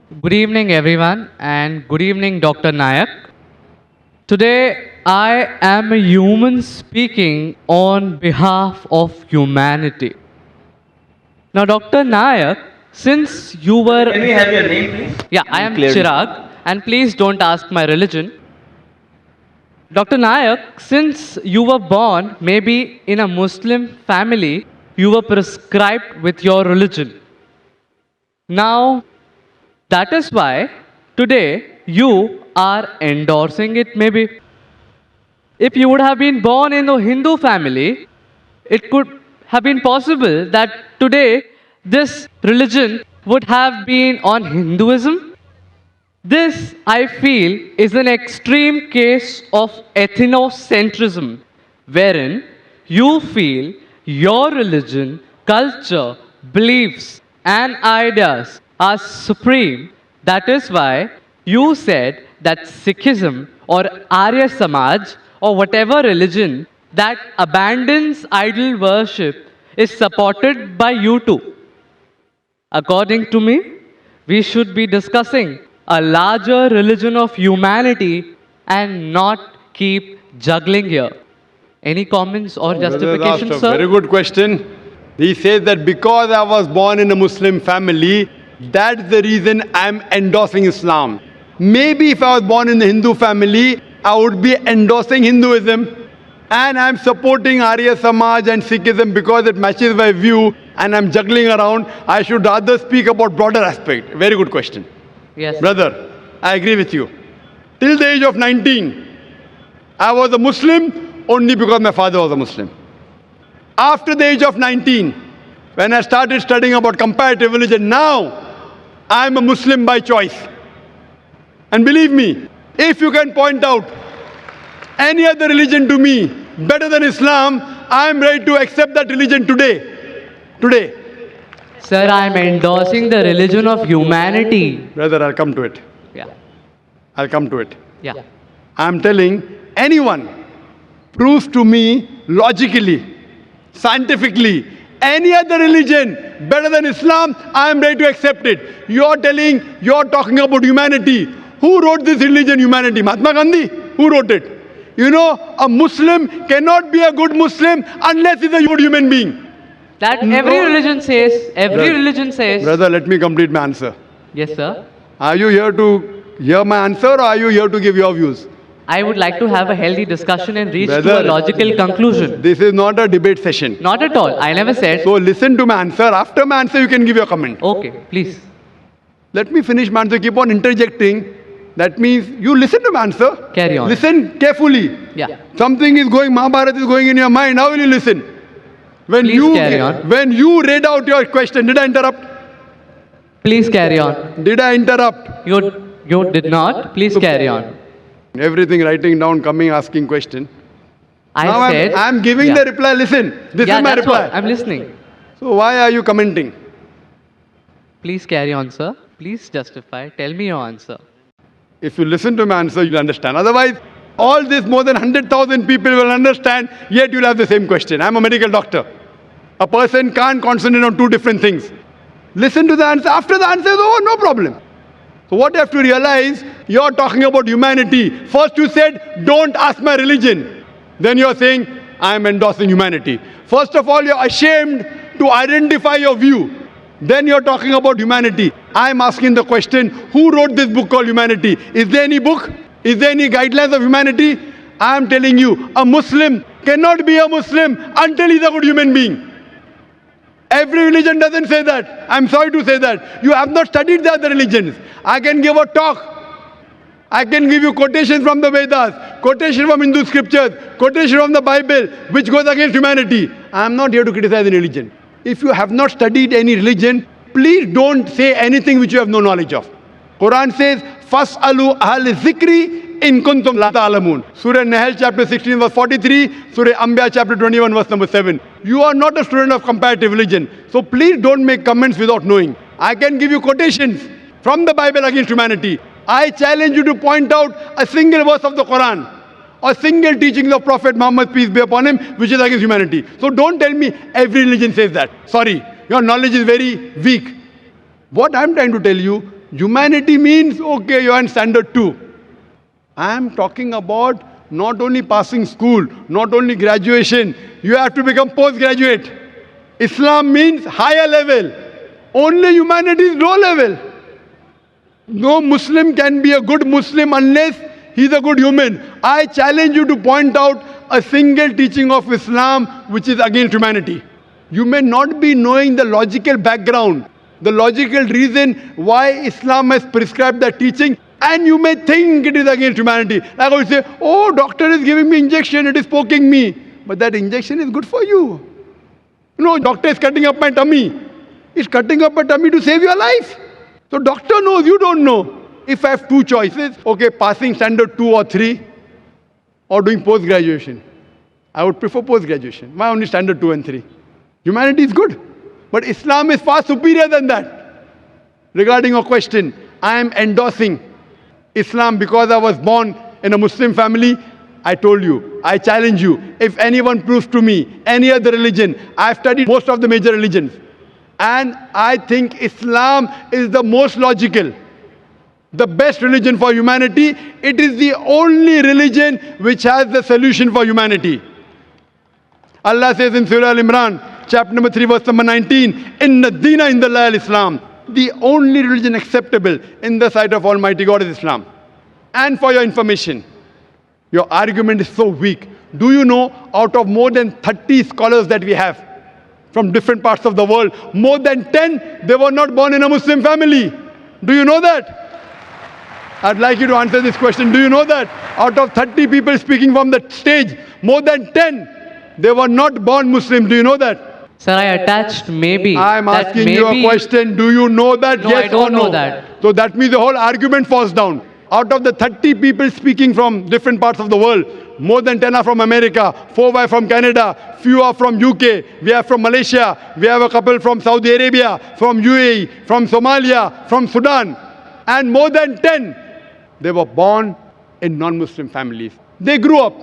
Good evening, everyone, and good evening, Dr. Naik. Today, I am a human speaking on behalf of humanity. Now, Dr. Naik, since you were. Can we have your name, please? Yeah, I am Clearly. Chirag, and please don't ask my religion. Dr. Naik, since you were born maybe in a Muslim family, you were prescribed with your religion. Now, that is why today you are endorsing it, maybe. If you would have been born in a Hindu family, it could have been possible that today this religion would have been on Hinduism. This, I feel, is an extreme case of ethnocentrism, wherein you feel your religion, culture, beliefs, and ideas are supreme. That is why you said that Sikhism or Arya Samaj or whatever religion that abandons idol worship is supported by you too. According to me, we should be discussing a larger religion of humanity and not keep juggling here. Any comments or Brother justifications, asked a sir? very good question. He says that because I was born in a Muslim family, that's the reason I'm endorsing Islam. Maybe if I was born in the Hindu family, I would be endorsing Hinduism. And I'm supporting Arya Samaj and Sikhism because it matches my view and I'm juggling around. I should rather speak about broader aspect. Very good question. Yes. Brother, I agree with you. Till the age of 19, I was a Muslim only because my father was a Muslim. After the age of 19, when I started studying about comparative religion, now I'm a Muslim by choice. And believe me, if you can point out any other religion to me better than Islam, I'm ready to accept that religion today. Today. Sir, I'm endorsing the religion of humanity. Brother, I'll come to it. Yeah. I'll come to it. Yeah. I'm telling anyone proves to me logically, scientifically, any other religion better than Islam, I am ready to accept it. You're talking about humanity. Who wrote this religion, humanity? Mahatma Gandhi? Who wrote it? You know, a Muslim cannot be a good Muslim unless he's a good human being. That every religion says, religion says. Brother, let me complete my answer. Yes, sir. Are you here to hear my answer or are you here to give your views? I would like to have a healthy discussion and reach to a Brother, logical conclusion. This is not a debate session. Not at all. I never said. So listen to my answer. After my answer, you can give your comment. Okay, please. Let me finish my answer. Keep on interjecting. That means you listen to my answer. Carry on. Listen carefully. Yeah. Something is going, Mahabharata is going in your mind. How will you listen? When Please carry on. When you read out your question, did I interrupt? Please carry on. Did I interrupt? You did not. Please carry on. Everything writing down, coming, asking question. Now I said. I'm giving the reply. Listen, this Yeah, is my that's reply. what I'm listening. So why are you commenting? Please carry on, sir. Please justify. Tell me your answer. If you listen to my answer, you'll understand. Otherwise, all this more than 100,000 people will understand, yet you'll have the same question. I'm a medical doctor. A person can't concentrate on two different things. Listen to the answer. After the answer, oh, no problem. So what you have to realize, you're talking about humanity. First you said, don't ask my religion. Then you're saying, I'm endorsing humanity. First of all, you're ashamed to identify your view. Then you're talking about humanity. I'm asking the question, who wrote this book called Humanity? Is there any book? Is there any guidelines of humanity? I'm telling you, a Muslim cannot be a Muslim until he's a good human being. Every religion doesn't say that. I'm sorry to say that. You have not studied the other religions. I can give a talk. I can give you quotations from the Vedas, quotation from Hindu scriptures, quotation from the Bible, which goes against humanity. I'm not here to criticize any religion. If you have not studied any religion, please don't say anything which you have no knowledge of. Quran says, "Fas'alu ahl zikri in kuntum la ta'lamun." Surah Nahl chapter 16 verse 43, Surah Anbiya chapter 21 verse number 7. You are not a student of comparative religion. So please don't make comments without knowing. I can give you quotations from the Bible against humanity. I challenge you to point out a single verse of the Quran or single teaching of Prophet Muhammad, peace be upon him, which is against humanity. So don't tell me every religion says that. Sorry, your knowledge is very weak. What I'm trying to tell you, Humanity means, okay, you're in standard 2. I am talking about not only passing school, not only graduation, you have to become postgraduate. Islam means higher level. Only humanity is low level. No Muslim can be a good Muslim unless he's a good human. I challenge you to point out a single teaching of Islam which is against humanity. You may not be knowing the logical background, the logical reason why Islam has prescribed that teaching, and you may think it is against humanity. Like I would say, oh, doctor is giving me injection, it is poking me. But that injection is good for you. No, doctor is cutting up my tummy. He's cutting up my tummy to save your life. So doctor knows, you don't know. If I have two choices, okay, passing standard 2 or 3 or doing post-graduation, I would prefer post-graduation. Why only standard 2 and 3? Humanity is good. But Islam is far superior than that. Regarding your question, I am endorsing Islam because I was born in a Muslim family. I told you, I challenge you, if anyone proves to me any other religion, I've studied most of the major religions, and I think Islam is the most logical, the best religion for humanity. It is the only religion which has the solution for humanity. Allah says in Surah Al-Imran, chapter number 3, verse number 19, Inna Dina Indallah al-Islam. The only religion acceptable in the sight of Almighty God is Islam. And for your information, your argument is so weak. Do you know, out of more than 30 scholars that we have from different parts of the world, more than 10, they were not born in a Muslim family. Do you know that? I'd like you to answer this question. Do you know that? Out of 30 people speaking from the stage, more than 10, they were not born Muslims. Do you know that? Sir, I attached maybe. I'm asking you a question. Do you know that? No, yes I don't or no? know that. So that means the whole argument falls down. Out of the 30 people speaking from different parts of the world, more than 10 are from America, 4 are from Canada, few are from UK, we are from Malaysia, we have a couple from Saudi Arabia, from UAE, from Somalia, from Sudan, and more than 10, they were born in non-Muslim families. They grew up.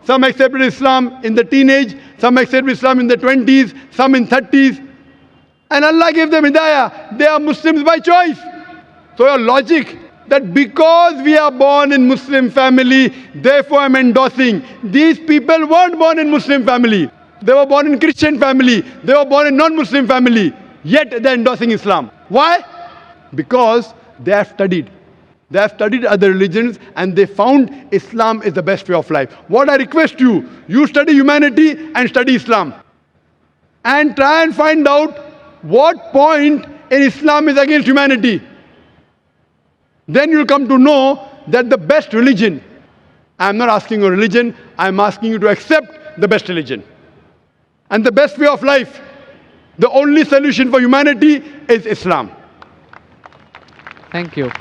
Some accepted Islam in the teenage, some accepted Islam in the 20s, some in 30s. And Allah gave them hidayah. They are Muslims by choice. So your logic that because we are born in Muslim family, therefore I'm endorsing. These people weren't born in Muslim family. They were born in Christian family. They were born in non-Muslim family. Yet they're endorsing Islam. Why? Because they have studied. They have studied other religions and they found Islam is the best way of life. What I request you, you study humanity and study Islam. And try and find out what point in Islam is against humanity. Then you'll come to know that the best religion, I'm not asking you religion, I'm asking you to accept the best religion. And the best way of life, the only solution for humanity is Islam. Thank you.